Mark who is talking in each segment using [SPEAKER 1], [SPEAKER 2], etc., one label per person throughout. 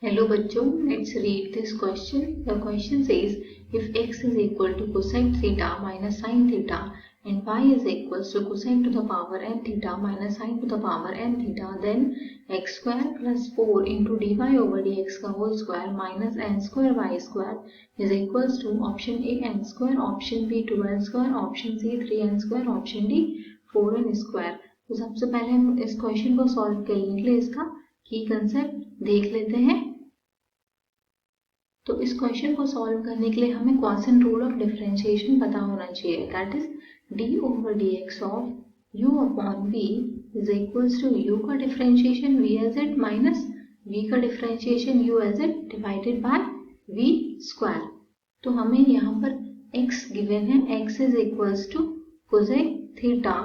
[SPEAKER 1] Hello बच्चों, let's read this question. The question says if x is equal to cosec theta minus sin theta and y is equals to cosec to the power n theta minus sin to the power n theta, then x square plus 4 into dy over dx का whole square minus n square y square is equals to option A n square, option B 2n square, option C 3n square, option D 4n square. तो सबसे पहले हम इस question को solve करने के लिए इसका की कंसेप्ट देख लेते हैं। तो इस क्वेश्चन को सॉल्व करने के लिए हमें क्वाड्रेंट रूल ऑफ डिफरेंशिएशन पता होना चाहिए, that is d over D x of u upon v is equals to u का differentiation v as it minus v का differentiation u as it divided by v square. तो हमें यहाँ पर x given है, x is equals to cosec theta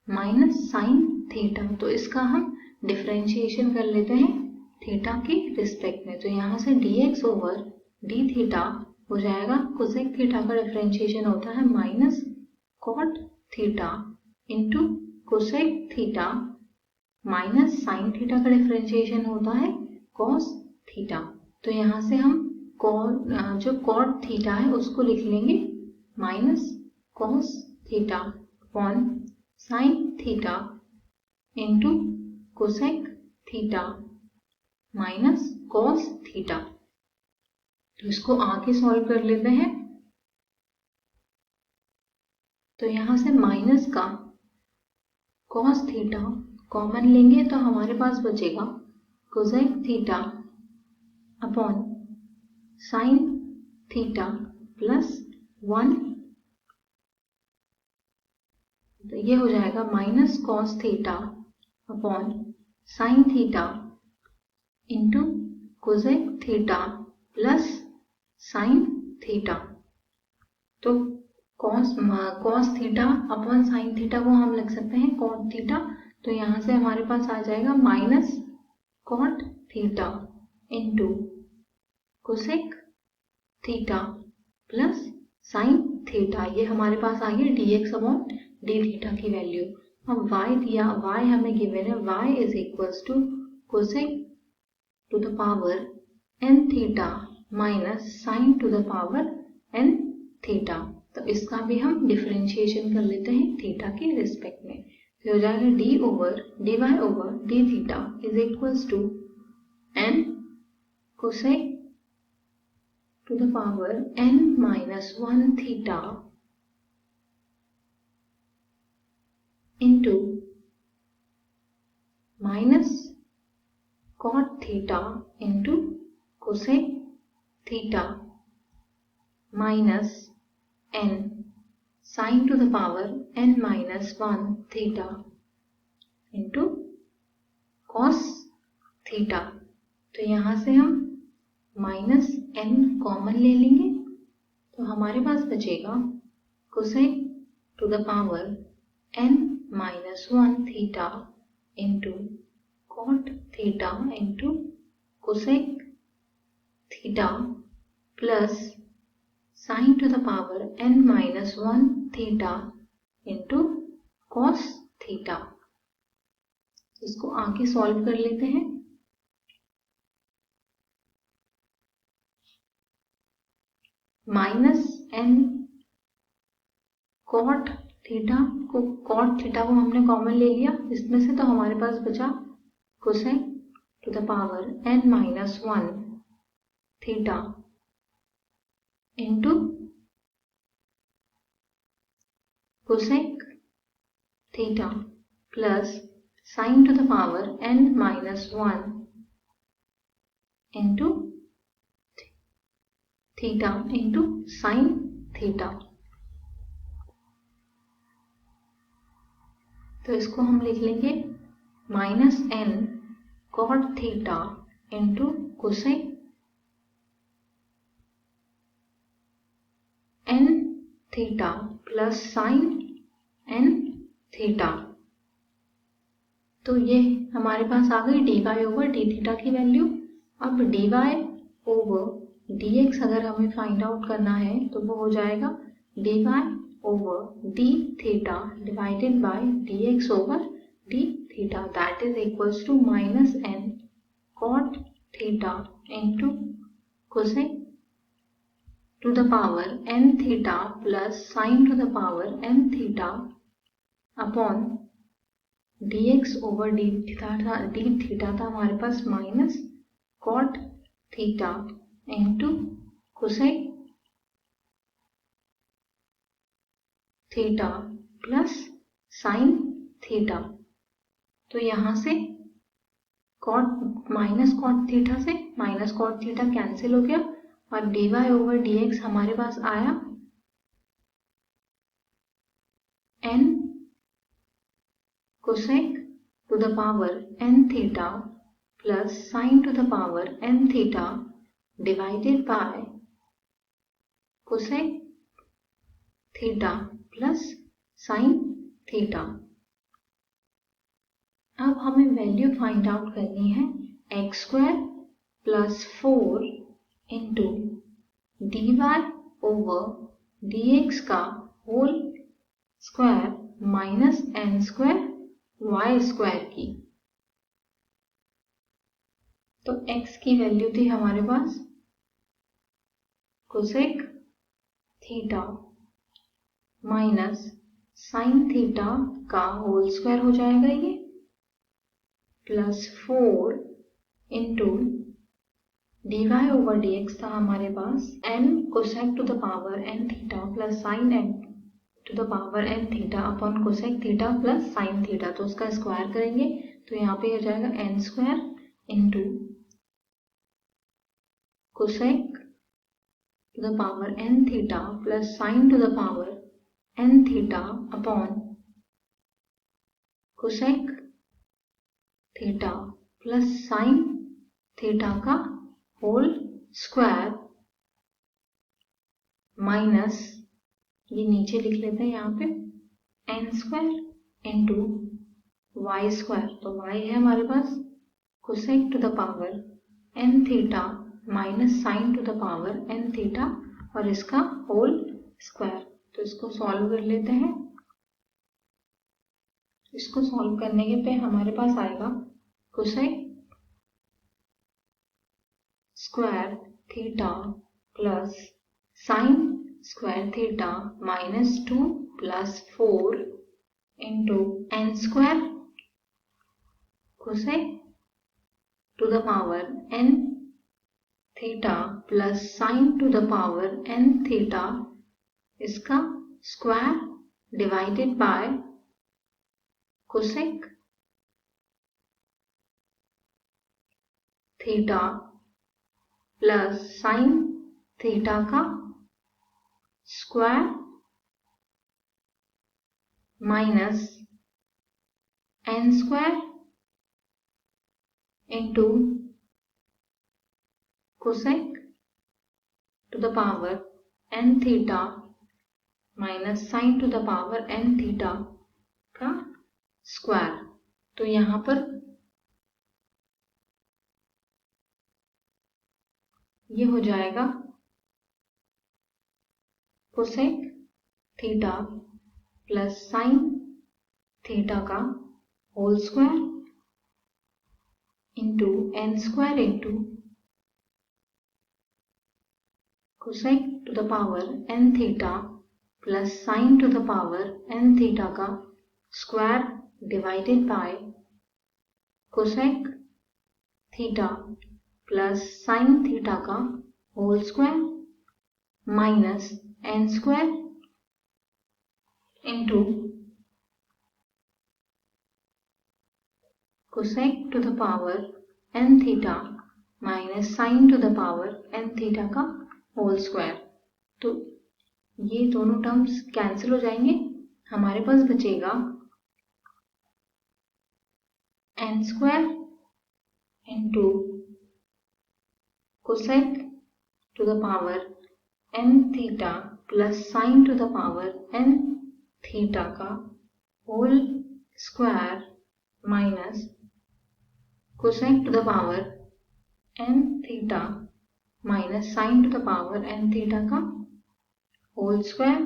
[SPEAKER 1] minus sine theta. तो इसका हम डिफरेंशिएशन कर लेते हैं थीटा के रिस्पेक्ट में। तो यहाँ से dx ओवर डी थीटा हो जाएगा, कोसेक थीटा का डिफरेंशिएशन होता है minus cot theta into cosec theta minus sine theta का डिफरेंशिएशन होता है कॉस थीटा। तो यहाँ से हम जो कॉट थीटा है उसको लिख लेंगे minus cos theta upon sine theta into cosec theta minus cos theta. तो इसको आगे सॉल्व कर लेते हैं। तो यहां से माइनस का कॉस थीटा कॉमन लेंगे तो हमारे पास बचेगा cosec theta upon sine theta plus 1। तो ये हो जाएगा minus cos theta upon sine theta into cosec theta plus sine theta. तो cos theta upon sine theta को हम लिख सकते हैं कॉट थीटा। तो यहाँ से हमारे पास आ जाएगा minus cot theta into cosec theta plus sine theta. ये हमारे पास आ गया dx अपॉन डी थीटा की वैल्यू। अब y दिया, y हमें गिवन है, y is equals to cosec to the power n theta minus sin to the power n theta। तो इसका भी हम डिफरेंशिएशन कर लेते हैं थीटा के रिस्पेक्ट में। तो हो जाएगा D Y over D theta is equals to n cosec to the power n minus 1 theta into minus cot theta into cosec theta minus n sin to the power n minus 1 theta into cos theta। तो यहाँ से हम minus n common ले लेंगे तो हमारे पास बचेगा cosec to the power n minus 1 theta into cot theta into cosec theta plus sin to the power n minus 1 theta into cos theta। इसको आगे सॉल्व कर लेते हैं। माइनस n cot थीटा को हमने कॉमन ले लिया इसमें से, तो हमारे पास बचा cosec to the power n minus 1 theta into cosec theta plus sin to the power n minus 1 into theta into sin theta। तो इसको हम लिख लेंगे minus n cot theta into cosec n theta plus sine n theta. तो ये हमारे पास आ गई D Y over D theta की वैल्यू। अब D Y over D X अगर हमें फाइंड आउट करना है तो वो हो जाएगा D Y over D theta divided by d x over d theta, that is equals to minus n cot theta into cosec to the power n theta plus sine to the power n theta upon dx over D theta था हमारे पास minus cot theta into cosec theta plus sine theta. तो यहाँ से cot minus cot theta से minus cot theta cancel हो गया और dy ओवर dx हमारे पास आया n cosec to the power n theta plus sine to the power n theta divided by cosec theta plus sine theta. अब हमें value find out करनी है x square plus 4 into D Y over D x का whole square minus n square y square की। तो x की value थी हमारे पास cosec theta minus sine theta का होल स्क्वायर हो जाएगा ये plus 4 into D Y over D X था हमारे पास n cosec to the power n theta plus sine n to the power n theta upon cosec theta plus sine theta. तो उसका square करेंगे तो यहाँ पे हो जाएगा n square into cosec to the power n theta plus sine to the power n theta upon cosec theta plus sine theta का whole square minus ये नीचे लिख लेते हैं यहाँ पे n square into y square. तो y है हमारे पास cosec to the power n theta minus sine to the power n theta और इसका होल स्क्वायर। तो इसको सॉल्व कर लेते हैं। इसको सॉल्व करने के पे हमारे पास आएगा cosec square theta plus sine square theta minus 2 plus 4 into n square cosec to the power n theta plus sine to the power n theta इसका square divided by cosec theta plus sine theta का square minus n square into cosec to the power n theta minus sine to the power n theta का square. तो यहाँ पर ये हो जाएगा cosec theta plus sine theta का whole square into n square into cosec to the power n theta plus sine to the power n theta का square divided by cosec theta plus sine theta का whole square minus n square into cosec to the power n theta minus sine to the power n theta का whole square. तो ये दोनों terms cancel हो जाएंगे। हमारे पास बचेगा n square into cosec to the power n theta plus sine to the power n theta का whole square minus cosec to the power n theta minus sine to the power n theta का whole square.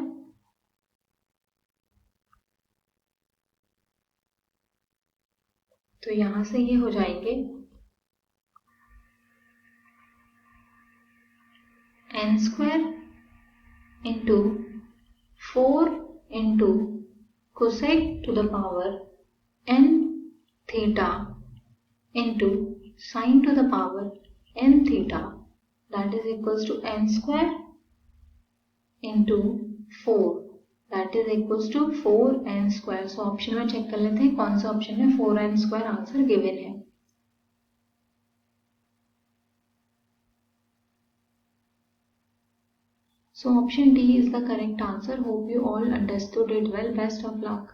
[SPEAKER 1] तो यहां से ये हो जाएंगे n square into 4 into cosec to the power n theta into sine to the power n theta, that is equals to n square into 4, that is equals to 4n square. So option में check कर लेते हैं कौन सा option में 4n square answer given है. So option D is the correct answer. Hope you all understood it well. Best of luck.